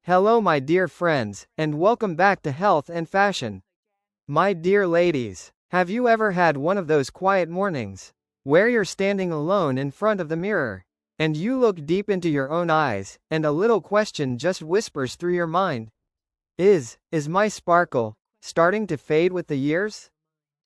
Hello my dear friends, and welcome back to Health and Fashion. My dear ladies, have you ever had one of those quiet mornings, where you're standing alone in front of the mirror, and you look deep into your own eyes, and a little question just whispers through your mind? Is my sparkle starting to fade with the years?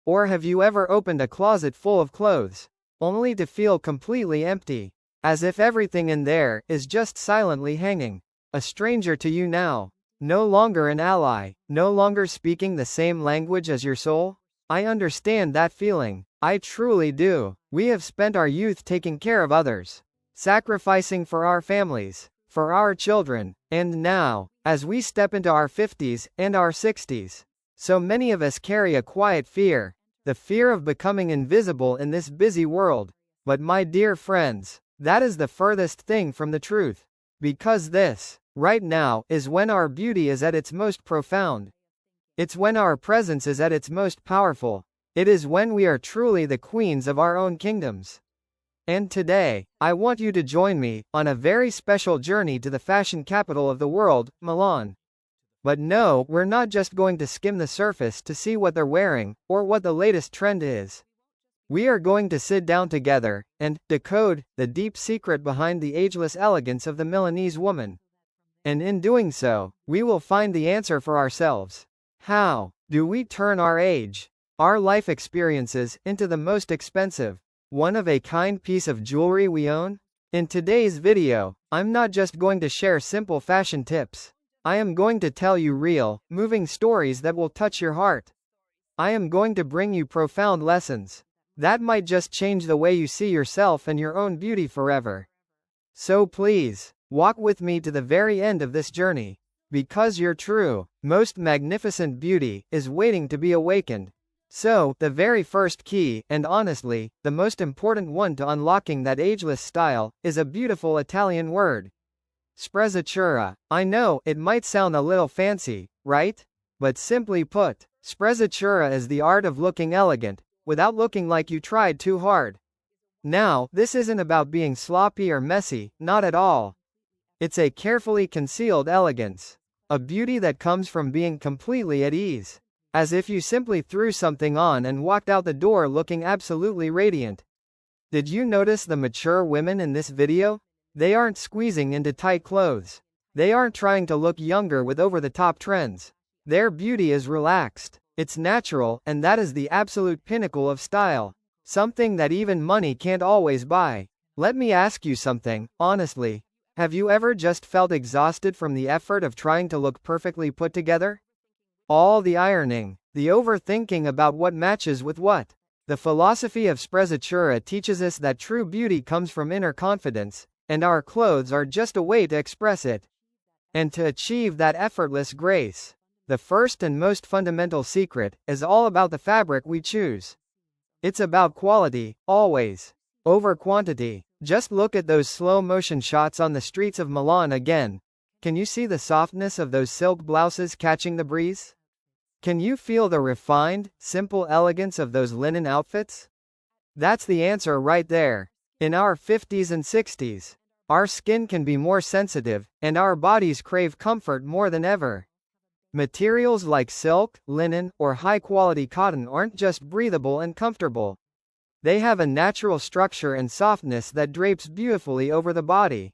Or have you ever opened a closet full of clothes, only to feel completely empty, as if everything in there is just silently hanging? A stranger to you now, no longer an ally, no longer speaking the same language as your soul? I understand that feeling. I truly do. We have spent our youth taking care of others, sacrificing for our families, for our children, and now, as we step into our 50s and our 60s, so many of us carry a quiet fear, the fear of becoming invisible in this busy world. But my dear friends, that is the furthest thing from the truth. Because this, right now, is when our beauty is at its most profound. It's when our presence is at its most powerful. It is when we are truly the queens of our own kingdoms. And today, I want you to join me on a very special journey to the fashion capital of the world, Milan. But no, we're not just going to skim the surface to see what they're wearing, or what the latest trend is. We are going to sit down together and decode the deep secret behind the ageless elegance of the Milanese woman. And in doing so, we will find the answer for ourselves. How do we turn our age, our life experiences, into the most expensive, one-of-a-kind piece of jewelry we own? In today's video, I'm not just going to share simple fashion tips. I am going to tell you real, moving stories that will touch your heart. I am going to bring you profound lessons that might just change the way you see yourself and your own beauty forever. So please, walk with me to the very end of this journey, because your true, most magnificent beauty is waiting to be awakened. So, the very first key, and honestly, the most important one to unlocking that ageless style, is a beautiful Italian word. Sprezzatura. I know, it might sound a little fancy, right? But simply put, Sprezzatura is the art of looking elegant, without looking like you tried too hard. Now, this isn't about being sloppy or messy, not at all. It's a carefully concealed elegance. A beauty that comes from being completely at ease. As if you simply threw something on and walked out the door looking absolutely radiant. Did you notice the mature women in this video? They aren't squeezing into tight clothes. They aren't trying to look younger with over-the-top trends. Their beauty is relaxed. It's natural, and that is the absolute pinnacle of style. Something that even money can't always buy. Let me ask you something, honestly. Have you ever just felt exhausted from the effort of trying to look perfectly put together? All the ironing, the overthinking about what matches with what. The philosophy of Sprezzatura teaches us that true beauty comes from inner confidence, and our clothes are just a way to express it. And to achieve that effortless grace, the first and most fundamental secret is all about the fabric we choose. It's about quality, always, over quantity. Just look at those slow-motion shots on the streets of Milan again. Can you see the softness of those silk blouses catching the breeze? Can you feel the refined, simple elegance of those linen outfits? That's the answer right there. In our 50s and 60s, our skin can be more sensitive, and our bodies crave comfort more than ever. Materials like silk, linen, or high-quality cotton aren't just breathable and comfortable. They have a natural structure and softness that drapes beautifully over the body,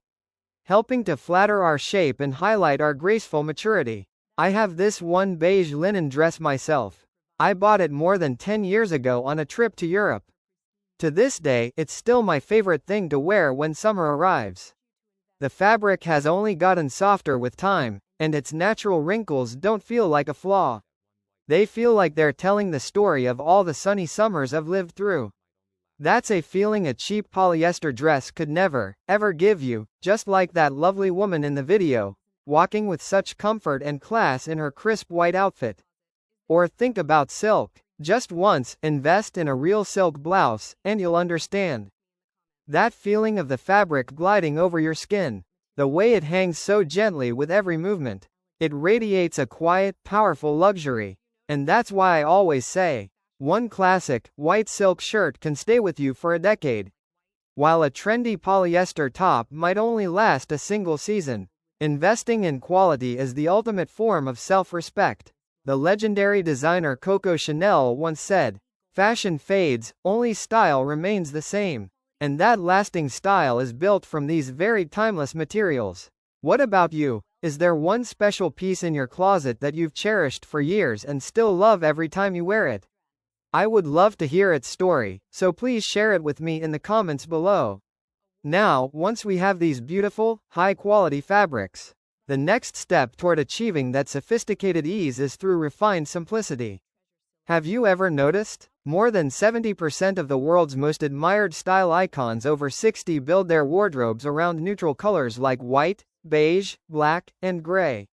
helping to flatter our shape and highlight our graceful maturity. I have this one beige linen dress myself. I bought it more than 10 years ago on a trip to Europe. To this day, it's still my favorite thing to wear when summer arrives. The fabric has only gotten softer with time, and its natural wrinkles don't feel like a flaw. They feel like they're telling the story of all the sunny summers I've lived through. That's a feeling a cheap polyester dress could never, ever give you, just like that lovely woman in the video, walking with such comfort and class in her crisp white outfit. Or think about silk. Just once, invest in a real silk blouse, and you'll understand. That feeling of the fabric gliding over your skin. The way it hangs so gently with every movement. It radiates a quiet, powerful luxury. And that's why I always say, one classic, white silk shirt can stay with you for a decade. While a trendy polyester top might only last a single season. Investing in quality is the ultimate form of self-respect. The legendary designer Coco Chanel once said, "Fashion fades, only style remains the same." And that lasting style is built from these very timeless materials. What about you? Is there one special piece in your closet that you've cherished for years and still love every time you wear it? I would love to hear its story, so please share it with me in the comments below. Now, once we have these beautiful, high-quality fabrics, the next step toward achieving that sophisticated ease is through refined simplicity. Have you ever noticed? More than 70% of the world's most admired style icons over 60 build their wardrobes around neutral colors like white, beige, black, and gray.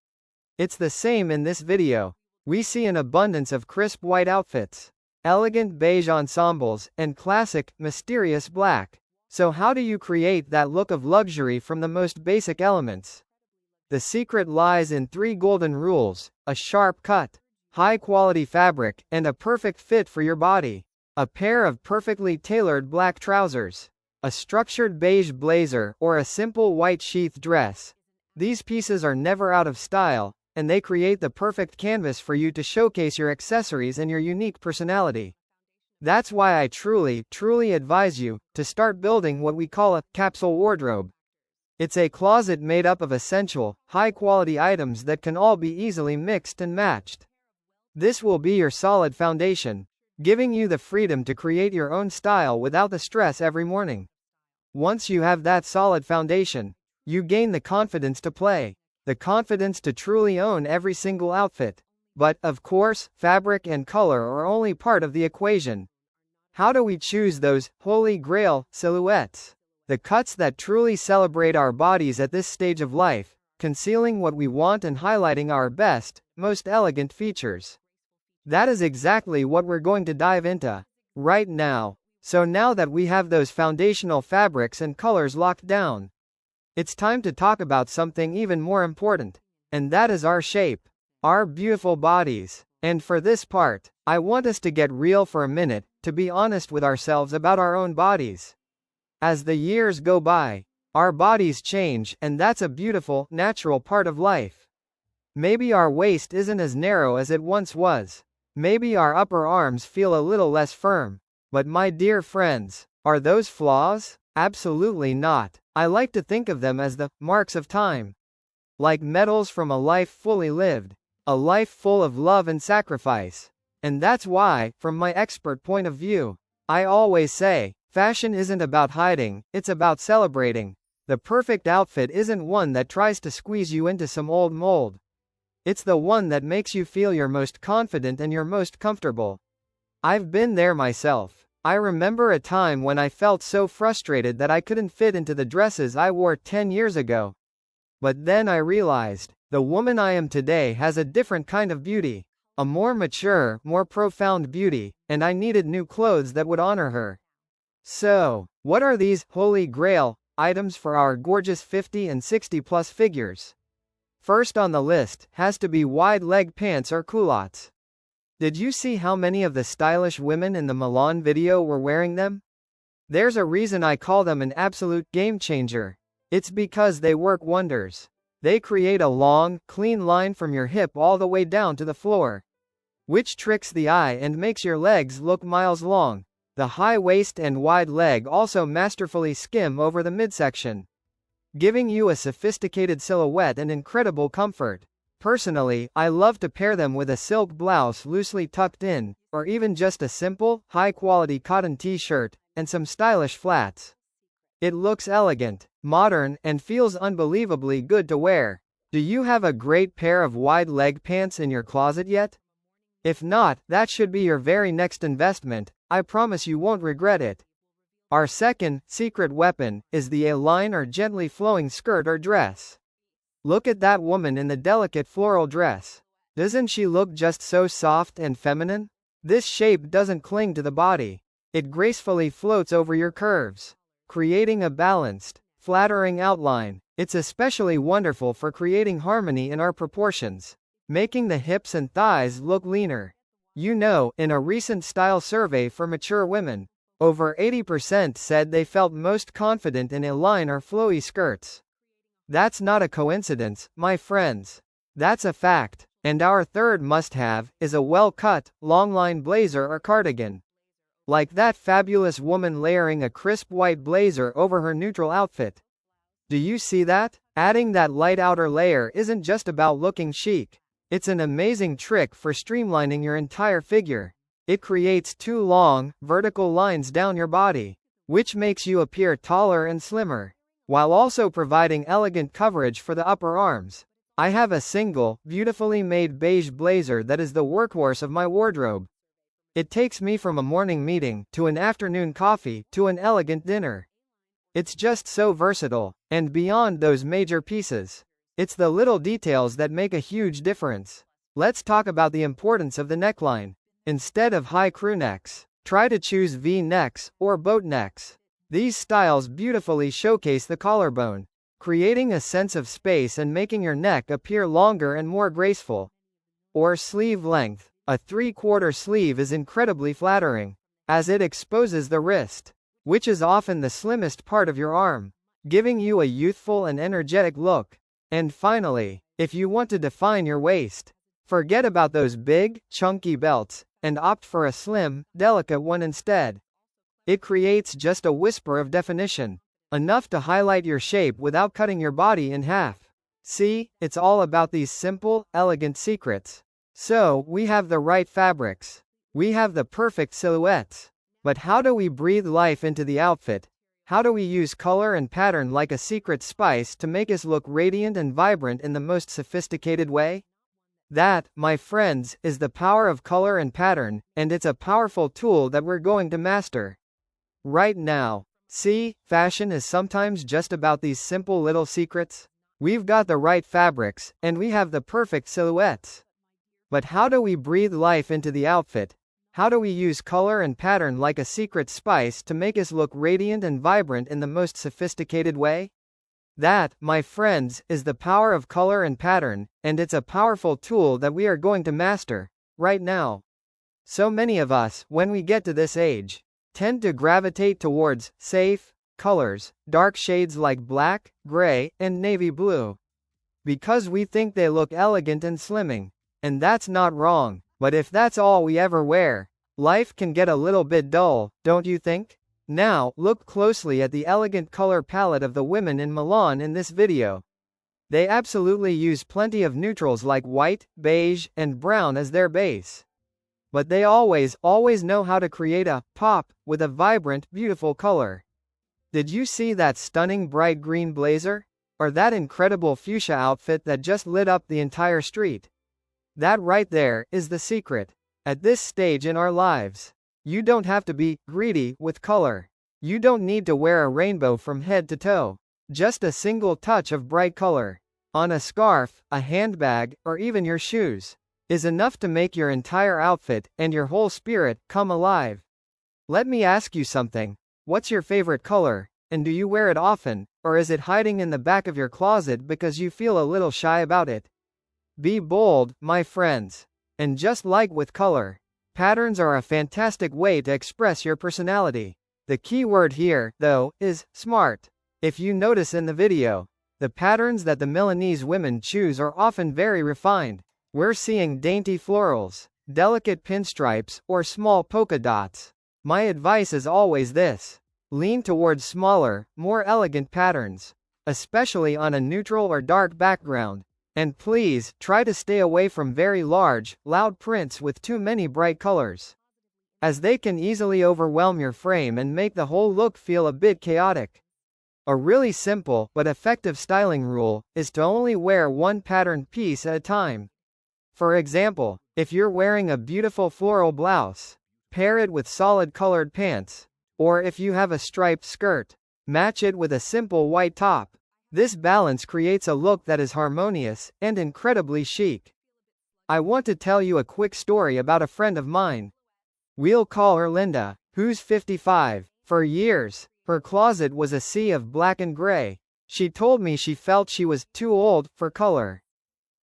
It's the same in this video. We see an abundance of crisp white outfits, elegant beige ensembles, and classic, mysterious black. So how do you create that look of luxury from the most basic elements? The secret lies in 3 golden rules: a sharp cut, high-quality fabric, and a perfect fit for your body. A pair of perfectly tailored black trousers, a structured beige blazer, or a simple white sheath dress. These pieces are never out of style, and they create the perfect canvas for you to showcase your accessories and your unique personality. That's why I truly advise you to start building what we call a capsule wardrobe. It's a closet made up of essential, high-quality items that can all be easily mixed and matched. This will be your solid foundation, giving you the freedom to create your own style without the stress every morning. Once you have that solid foundation, you gain the confidence to play, the confidence to truly own every single outfit. But, of course, fabric and color are only part of the equation. How do we choose those holy grail silhouettes? The cuts that truly celebrate our bodies at this stage of life, concealing what we want and highlighting our best, most elegant features. That is exactly what we're going to dive into right now. So now that we have those foundational fabrics and colors locked down, it's time to talk about something even more important, and that is our shape, our beautiful bodies. And for this part, I want us to get real for a minute, to be honest with ourselves about our own bodies. As the years go by, our bodies change, and that's a beautiful, natural part of life. Maybe our waist isn't as narrow as it once was. Maybe our upper arms feel a little less firm. But my dear friends, are those flaws? Absolutely not. I like to think of them as the marks of time. Like medals from a life fully lived. A life full of love and sacrifice. And that's why, from my expert point of view, I always say, fashion isn't about hiding, it's about celebrating. The perfect outfit isn't one that tries to squeeze you into some old mold. It's the one that makes you feel your most confident and your most comfortable. I've been there myself. I remember a time when I felt so frustrated that I couldn't fit into the dresses I wore 10 years ago. But then I realized, the woman I am today has a different kind of beauty. A more mature, more profound beauty, and I needed new clothes that would honor her. So, what are these holy grail items for our gorgeous 50 and 60 plus figures? First on the list has to be wide leg pants or culottes. Did you see how many of the stylish women in the Milan video were wearing them? There's a reason I call them an absolute game changer. It's because they work wonders. They create a long, clean line from your hip all the way down to the floor, which tricks the eye and makes your legs look miles long. The high waist and wide leg also masterfully skim over the midsection, giving you a sophisticated silhouette and incredible comfort. Personally, I love to pair them with a silk blouse loosely tucked in, or even just a simple, high-quality cotton t-shirt, and some stylish flats. It looks elegant, modern, and feels unbelievably good to wear. Do you have a great pair of wide leg pants in your closet yet? If not, that should be your very next investment. I promise you won't regret it. Our second secret weapon is the A-line or gently flowing skirt or dress. Look at that woman in the delicate floral dress. Doesn't she look just so soft and feminine? This shape doesn't cling to the body. It gracefully floats over your curves, creating a balanced, flattering outline. It's especially wonderful for creating harmony in our proportions, making the hips and thighs look leaner. You know, in a recent style survey for mature women, over 80% said they felt most confident in A-line or flowy skirts. That's not a coincidence, my friends. That's a fact. And our third must-have is a well-cut, long-line blazer or cardigan. Like that fabulous woman layering a crisp white blazer over her neutral outfit. Do you see that? Adding that light outer layer isn't just about looking chic. It's an amazing trick for streamlining your entire figure. It creates two long, vertical lines down your body, which makes you appear taller and slimmer, while also providing elegant coverage for the upper arms. I have a single, beautifully made beige blazer that is the workhorse of my wardrobe. It takes me from a morning meeting, to an afternoon coffee, to an elegant dinner. It's just so versatile, and beyond those major pieces, it's the little details that make a huge difference. Let's talk about the importance of the neckline. Instead of high crew necks, try to choose V-necks, or boat necks. These styles beautifully showcase the collarbone, creating a sense of space and making your neck appear longer and more graceful. Or sleeve length. A 3/4 sleeve is incredibly flattering, as it exposes the wrist, which is often the slimmest part of your arm, giving you a youthful and energetic look. And finally, if you want to define your waist, forget about those big, chunky belts, and opt for a slim, delicate one instead. It creates just a whisper of definition, enough to highlight your shape without cutting your body in half. See, it's all about these simple, elegant secrets. So, we have the right fabrics. We have the perfect silhouettes. But how do we breathe life into the outfit? How do we use color and pattern like a secret spice to make us look radiant and vibrant in the most sophisticated way? That, my friends, is the power of color and pattern, and it's a powerful tool that we're going to master right now. See, fashion is sometimes just about these simple little secrets. We've got the right fabrics, and we have the perfect silhouettes. But how do we breathe life into the outfit? How do we use color and pattern like a secret spice to make us look radiant and vibrant in the most sophisticated way? That, my friends, is the power of color and pattern, and it's a powerful tool that we are going to master right now. So many of us, when we get to this age, tend to gravitate towards safe colors, dark shades like black, gray, and navy blue, because we think they look elegant and slimming. And that's not wrong, but if that's all we ever wear, life can get a little bit dull, don't you think? Now, look closely at the elegant color palette of the women in Milan in this video. They absolutely use plenty of neutrals like white, beige, and brown as their base. But they always know how to create a pop with a vibrant, beautiful color. Did you see that stunning bright green blazer? Or that incredible fuchsia outfit that just lit up the entire street? That right there is the secret. At this stage in our lives, you don't have to be greedy with color. You don't need to wear a rainbow from head to toe. Just a single touch of bright color on a scarf, a handbag, or even your shoes is enough to make your entire outfit and your whole spirit come alive. Let me ask you something. What's your favorite color, and do you wear it often, or is it hiding in the back of your closet because you feel a little shy about it? Be bold, my friends. And just like with color, patterns are a fantastic way to express your personality. The key word here, though, is smart. If you notice in the video, the patterns that the Milanese women choose are often very refined. We're seeing dainty florals, delicate pinstripes, or small polka dots. My advice is always this: lean towards smaller, more elegant patterns, especially on a neutral or dark background. And please, try to stay away from very large, loud prints with too many bright colors, as they can easily overwhelm your frame and make the whole look feel a bit chaotic. A really simple, but effective styling rule, is to only wear one patterned piece at a time. For example, if you're wearing a beautiful floral blouse, pair it with solid colored pants. Or if you have a striped skirt, match it with a simple white top. This balance creates a look that is harmonious and incredibly chic. I want to tell you a quick story about a friend of mine. We'll call her Linda, who's 55. For years, her closet was a sea of black and gray. She told me she felt she was too old for color,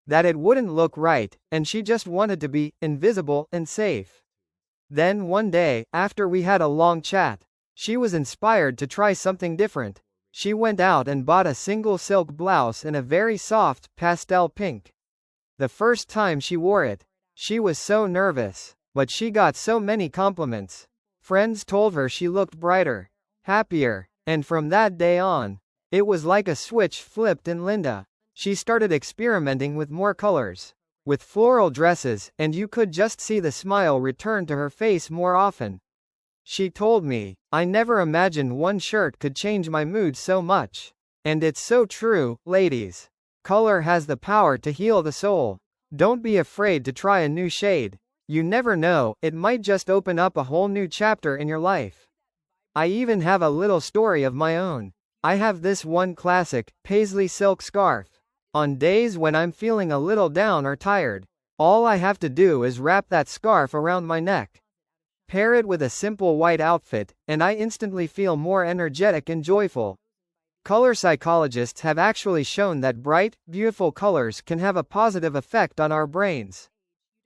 that it wouldn't look right, and she just wanted to be invisible and safe. Then one day, after we had a long chat, she was inspired to try something different. She went out and bought a single silk blouse in a very soft, pastel pink. The first time she wore it, she was so nervous, but she got so many compliments. Friends told her she looked brighter, happier, and from that day on, it was like a switch flipped in Linda. She started experimenting with more colors, with floral dresses, and you could just see the smile return to her face more often. She told me, "I never imagined one shirt could change my mood so much." And it's so true, ladies. Color has the power to heal the soul. Don't be afraid to try a new shade. You never know, it might just open up a whole new chapter in your life. I even have a little story of my own. I have this one classic, paisley silk scarf. On days when I'm feeling a little down or tired, all I have to do is wrap that scarf around my neck. Pair it with a simple white outfit, and I instantly feel more energetic and joyful. Color psychologists have actually shown that bright, beautiful colors can have a positive effect on our brains,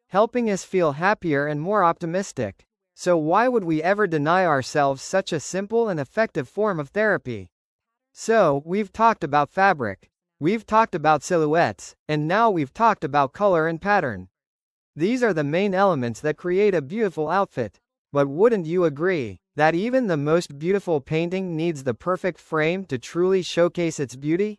helping us feel happier and more optimistic. So why would we ever deny ourselves such a simple and effective form of therapy? So, we've talked about fabric, we've talked about silhouettes, and now we've talked about color and pattern. These are the main elements that create a beautiful outfit. But wouldn't you agree that even the most beautiful painting needs the perfect frame to truly showcase its beauty?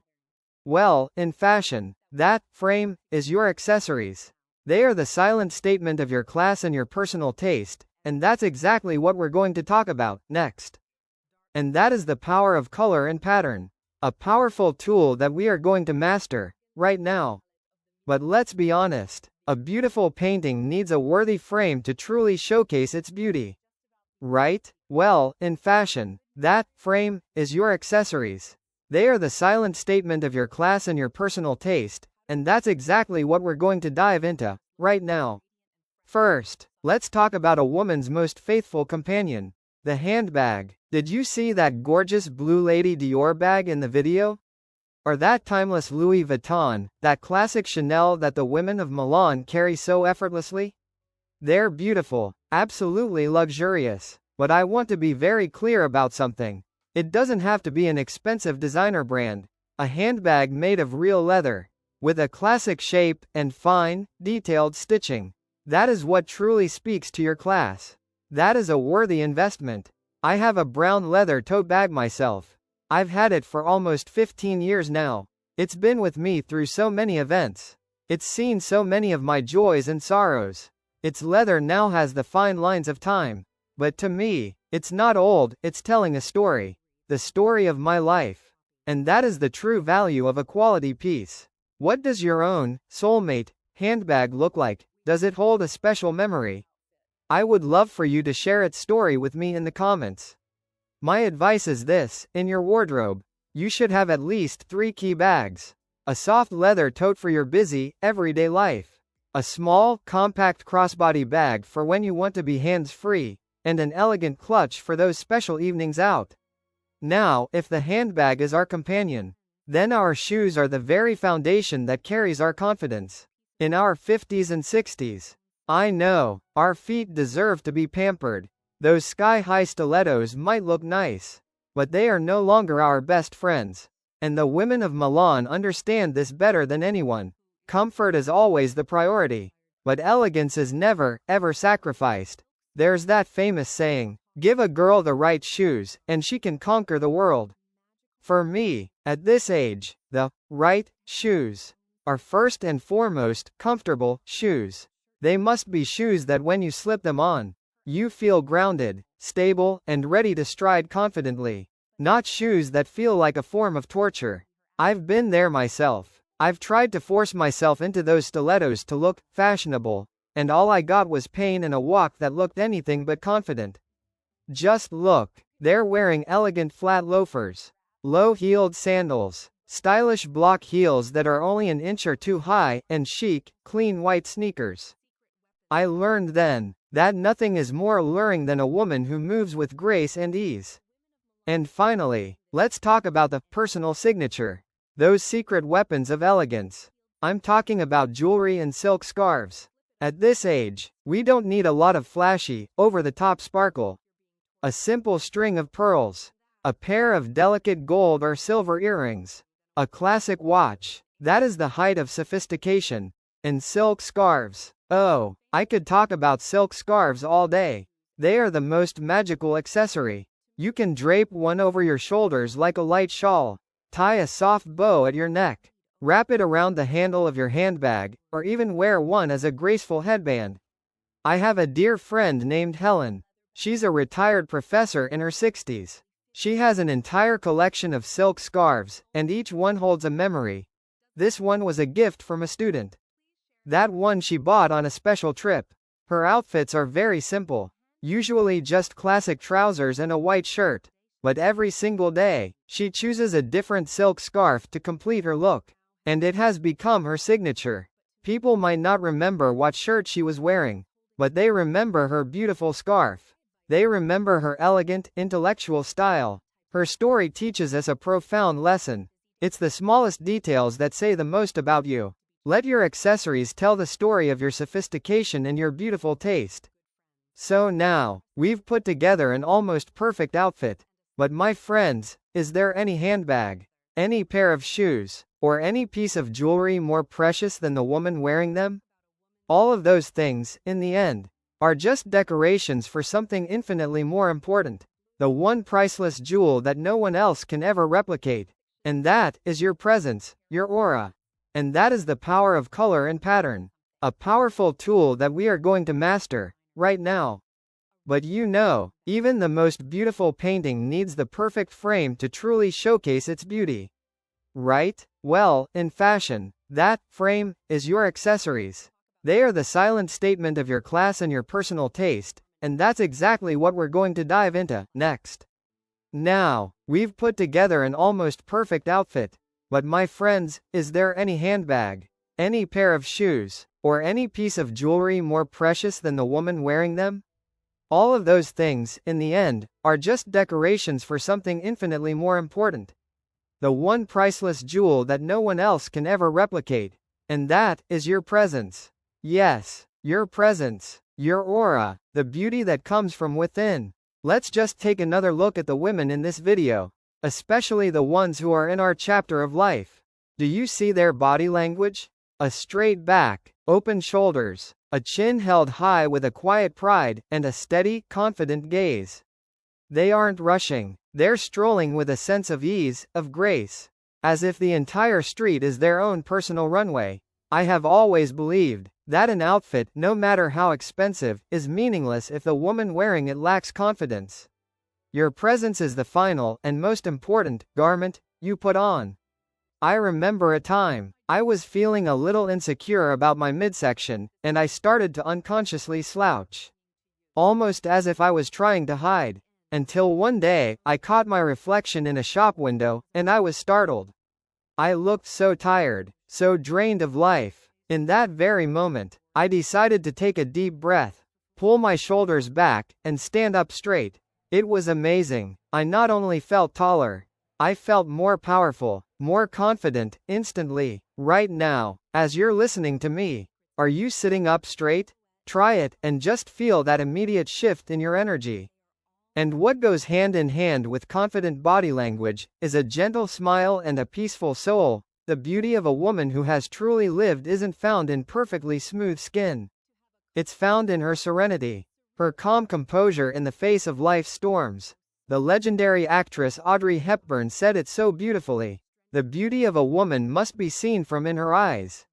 Well, in fashion, that frame is your accessories. They are the silent statement of your class and your personal taste, and that's exactly what we're going to talk about next. And that is the power of color and pattern, a powerful tool that we are going to master right now. But let's be honest, a beautiful painting needs a worthy frame to truly showcase its beauty. Right? Well, in fashion, that frame is your accessories. They are the silent statement of your class and your personal taste, and that's exactly what we're going to dive into right now. First, let's talk about a woman's most faithful companion, the handbag. Did you see that gorgeous blue Lady Dior bag in the video? Or that timeless Louis Vuitton, that classic Chanel that the women of Milan carry so effortlessly? They're beautiful, absolutely luxurious. But I want to be very clear about something. It doesn't have to be an expensive designer brand. A handbag made of real leather, with a classic shape and fine, detailed stitching. That is what truly speaks to your class. That is a worthy investment. I have a brown leather tote bag myself. I've had it for almost 15 years now. It's been with me through so many events. It's seen so many of my joys and sorrows. Its leather now has the fine lines of time. But to me, it's not old, it's telling a story. The story of my life. And that is the true value of a quality piece. What does your own, soulmate, handbag look like? Does it hold a special memory? I would love for you to share its story with me in the comments. My advice is this: in your wardrobe, you should have at least 3 key bags. A soft leather tote for your busy, everyday life. A small, compact crossbody bag for when you want to be hands-free, and an elegant clutch for those special evenings out. Now, if the handbag is our companion, then our shoes are the very foundation that carries our confidence. In our 50s and 60s, I know, our feet deserve to be pampered. Those sky-high stilettos might look nice, but they are no longer our best friends. And the women of Milan understand this better than anyone. Comfort is always the priority, but elegance is never, ever sacrificed. There's that famous saying, give a girl the right shoes, and she can conquer the world. For me, at this age, the right shoes are first and foremost comfortable shoes. They must be shoes that when you slip them on, you feel grounded, stable, and ready to stride confidently. Not shoes that feel like a form of torture. I've been there myself. I've tried to force myself into those stilettos to look fashionable, and all I got was pain and a walk that looked anything but confident. Just look, they're wearing elegant flat loafers, low-heeled sandals, stylish block heels that are only an inch or two high, and chic, clean white sneakers. I learned then that nothing is more alluring than a woman who moves with grace and ease. And finally, let's talk about the personal signature. Those secret weapons of elegance. I'm talking about jewelry and silk scarves. At this age, we don't need a lot of flashy, over-the-top sparkle. A simple string of pearls, A pair of delicate gold or silver earrings. A classic watch. That is the height of sophistication. And silk scarves. Oh, I could talk about silk scarves all day. They are the most magical accessory. You can drape one over your shoulders like a light shawl, tie a soft bow at your neck, wrap it around the handle of your handbag, or even wear one as a graceful headband. I have a dear friend named Helen. She's a retired professor in her 60s. She has an entire collection of silk scarves, and each one holds a memory. This one was a gift from a student. That one she bought on a special trip. Her outfits are very simple. Usually just classic trousers and a white shirt. But every single day, she chooses a different silk scarf to complete her look. And it has become her signature. People might not remember what shirt she was wearing, but they remember her beautiful scarf. They remember her elegant, intellectual style. Her story teaches us a profound lesson. It's the smallest details that say the most about you. Let your accessories tell the story of your sophistication and your beautiful taste. So now, we've put together an almost perfect outfit. But my friends, is there any handbag, any pair of shoes, or any piece of jewelry more precious than the woman wearing them? All of those things, in the end, are just decorations for something infinitely more important. The one priceless jewel that no one else can ever replicate. And that is your presence, your aura. And that is the power of color and pattern. A powerful tool that we are going to master, right now. But you know, even the most beautiful painting needs the perfect frame to truly showcase its beauty. Right? Well, in fashion, that frame is your accessories. They are the silent statement of your class and your personal taste, and that's exactly what we're going to dive into next. Now, we've put together an almost perfect outfit. But my friends, is there any handbag, any pair of shoes, or any piece of jewelry more precious than the woman wearing them? All of those things, in the end, are just decorations for something infinitely more important. The one priceless jewel that no one else can ever replicate. And that is your presence. Yes, your presence, your aura, the beauty that comes from within. Let's just take another look at the women in this video. Especially the ones who are in our chapter of life. Do you see their body language? A straight back, open shoulders, a chin held high with a quiet pride, and a steady, confident gaze. They aren't rushing, they're strolling with a sense of ease, of grace. As if the entire street is their own personal runway. I have always believed that an outfit, no matter how expensive, is meaningless if the woman wearing it lacks confidence. Your presence is the final, and most important, garment you put on. I remember a time, I was feeling a little insecure about my midsection, and I started to unconsciously slouch. Almost as if I was trying to hide. Until one day, I caught my reflection in a shop window, and I was startled. I looked so tired, so drained of life. In that very moment, I decided to take a deep breath, pull my shoulders back, and stand up straight. It was amazing. I not only felt taller, I felt more powerful, more confident, instantly. Right now, as you're listening to me, are you sitting up straight? Try it, and just feel that immediate shift in your energy. And what goes hand in hand with confident body language is a gentle smile and a peaceful soul. The beauty of a woman who has truly lived isn't found in perfectly smooth skin. It's found in her serenity. Her calm composure in the face of life's storms. The legendary actress Audrey Hepburn said it so beautifully. The beauty of a woman must be seen from in her eyes.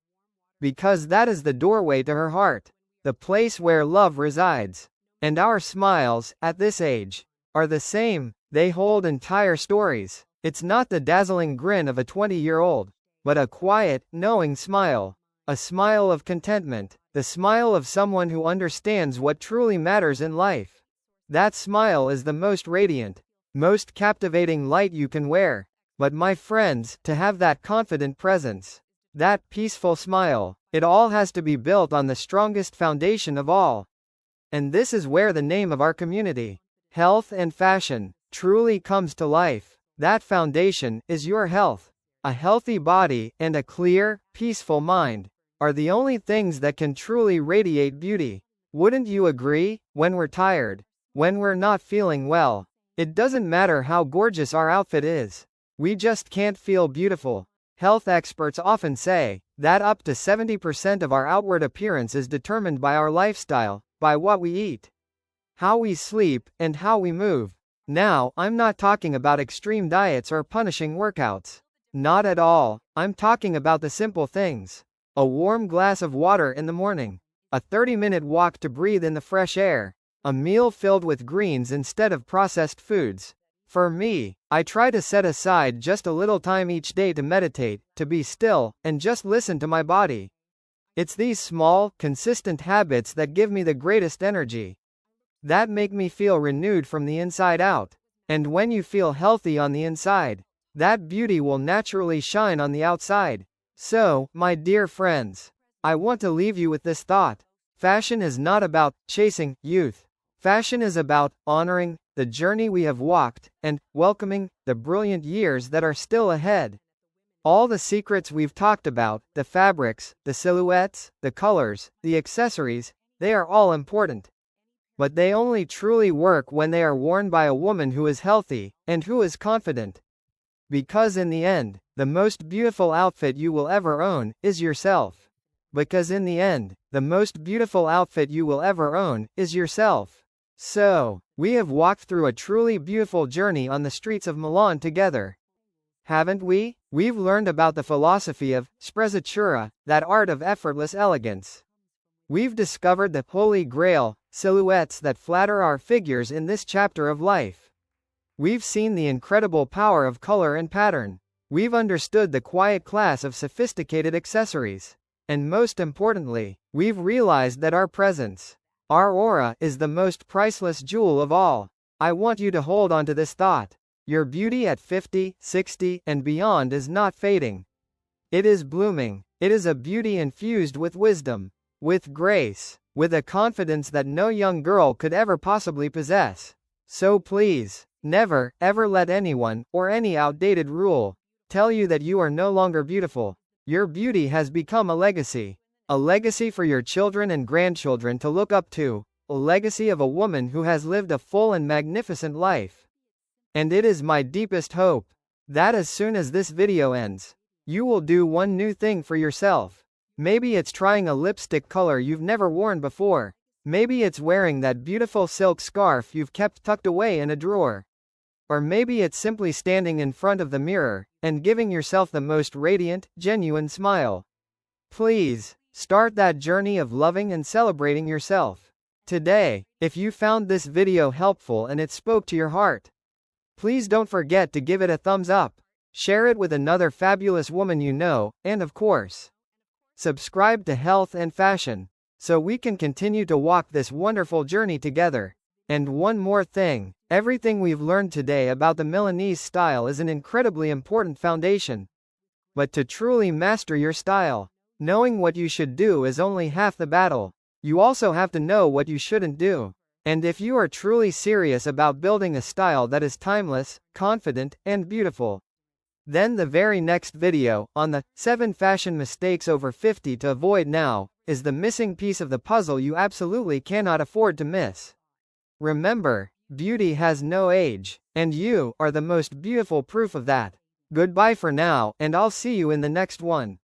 Because that is the doorway to her heart. The place where love resides. And our smiles, at this age, are the same. They hold entire stories. It's not the dazzling grin of a 20-year-old, but a quiet, knowing smile. A smile of contentment. The smile of someone who understands what truly matters in life. That smile is the most radiant, most captivating light you can wear. But my friends, to have that confident presence, that peaceful smile, it all has to be built on the strongest foundation of all. And this is where the name of our community, Health and Fashion, truly comes to life. That foundation is your health. A healthy body and a clear, peaceful mind are the only things that can truly radiate beauty. Wouldn't you agree? When we're tired, when we're not feeling well, It doesn't matter how gorgeous our outfit is. We just can't feel beautiful. Health experts often say that up to 70% of our outward appearance is determined by our lifestyle, by what we eat, how we sleep, and how we move. Now, I'm not talking about extreme diets or punishing workouts. Not at all. I'm talking about the simple things. A warm glass of water in the morning. A 30-minute walk to breathe in the fresh air. A meal filled with greens instead of processed foods. For me, I try to set aside just a little time each day to meditate, to be still, and just listen to my body. It's these small, consistent habits that give me the greatest energy, that make me feel renewed from the inside out. And when you feel healthy on the inside, that beauty will naturally shine on the outside. So, my dear friends, I want to leave you with this thought. Fashion is not about chasing youth. Fashion is about honoring the journey we have walked, and welcoming the brilliant years that are still ahead. All the secrets we've talked about, the fabrics, the silhouettes, the colors, the accessories, they are all important. But they only truly work when they are worn by a woman who is healthy, and who is confident. Because in the end, the most beautiful outfit you will ever own is yourself. Because in the end, the most beautiful outfit you will ever own is yourself. So, we have walked through a truly beautiful journey on the streets of Milan together. Haven't we? We've learned about the philosophy of Sprezzatura, that art of effortless elegance. We've discovered the holy grail, silhouettes that flatter our figures in this chapter of life. We've seen the incredible power of color and pattern. We've understood the quiet class of sophisticated accessories. And most importantly, we've realized that our presence, our aura, is the most priceless jewel of all. I want you to hold on to this thought. Your beauty at 50, 60, and beyond is not fading. It is blooming. It is a beauty infused with wisdom, with grace, with a confidence that no young girl could ever possibly possess. So please, never, ever let anyone, or any outdated rule, tell you that you are no longer beautiful. Your beauty has become a legacy for your children and grandchildren to look up to, a legacy of a woman who has lived a full and magnificent life. And it is my deepest hope that as soon as this video ends, you will do one new thing for yourself. Maybe it's trying a lipstick color you've never worn before. Maybe it's wearing that beautiful silk scarf you've kept tucked away in a drawer. Or maybe it's simply standing in front of the mirror and giving yourself the most radiant, genuine smile. Please, start that journey of loving and celebrating yourself today. If you found this video helpful and it spoke to your heart, please don't forget to give it a thumbs up, share it with another fabulous woman you know, and of course, subscribe to Health and Fashion, so we can continue to walk this wonderful journey together. And one more thing, everything we've learned today about the Milanese style is an incredibly important foundation. But to truly master your style, knowing what you should do is only half the battle. You also have to know what you shouldn't do. And if you are truly serious about building a style that is timeless, confident, and beautiful, then the very next video, on the 7 fashion mistakes over 50 to avoid now, is the missing piece of the puzzle you absolutely cannot afford to miss. Remember, beauty has no age, and you are the most beautiful proof of that. Goodbye for now, and I'll see you in the next one.